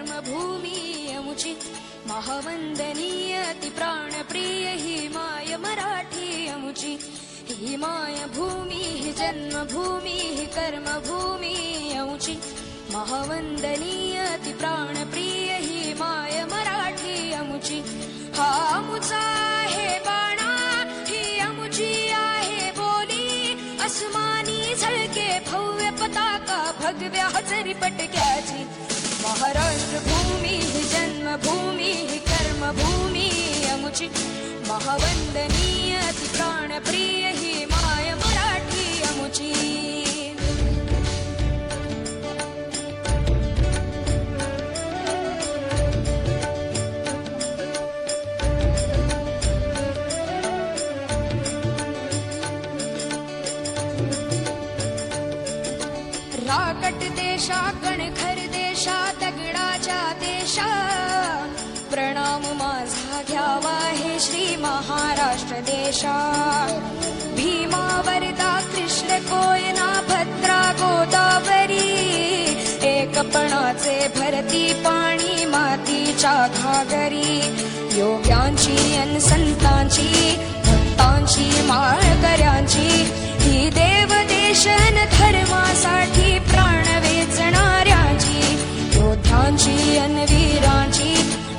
कर्मभूमी अमुची महावंदनीय अति प्राणप्रिय ही माय मराठी अमुची ही माय भूमी ही जन्मभूमी ही कर्मभूमी अमुची महावंदनीय अति प्राणप्रिय ही माय मराठी अमुची हा अमुचा आहे बाणा ही अमुची आहे बोली अस्मानी झळके भव्य पताका भगव्या हजरी पटक्याची महाराष्ट्र भूमी ही जन्मभूमी ही कर्मभूमी अमुची महावंदनीय अति प्राणप्रिय ही माय मराठी अमुची राकट देशा कणखर देशा दगडाच्या देशा प्रणाम माझा घ्यावा हे श्री महाराष्ट्र देशा भीमा वरदा कृष्ण कोयना भद्रा गोदावरी एकपणाचे भरती पाणी मातीच्या घागरी योग्यांची अन संतांची भक्तांची माळकऱ्यांची ही देव देशन धर्मासाठी प्राण वेचणाऱ्यांची योद्ध्यांची अन वीरांची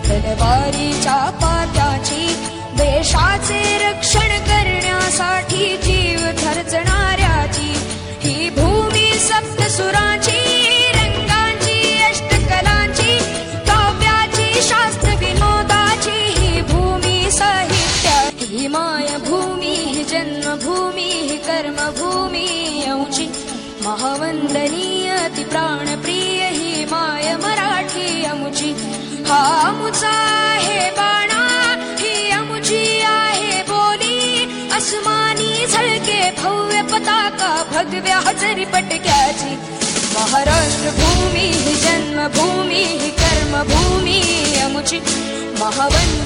तलवारीच्या पात्याची देशाचे रक्षण करण्यासाठी जीव खर्चणाऱ्याची ही भूमी सप्तसुरांची रंगांची अष्टकलांची काव्याची शास्त्र विनोदाची ही भूमी साहित्य ही माय भूमी ही जन्मभूमी ही कर्मभूमी अमुची महावंदनीय अति प्राणप्रिय ही माय मराठी अमुची हा अमुचा आहे बाणा ही अमुची आहे बोली अस्मानी झळके भव्य पताका भगव्या हजरी पटक्याची महाराष्ट्र भूमी ही जन्मभूमी ही कर्मभूमी अमुची महावंदनीय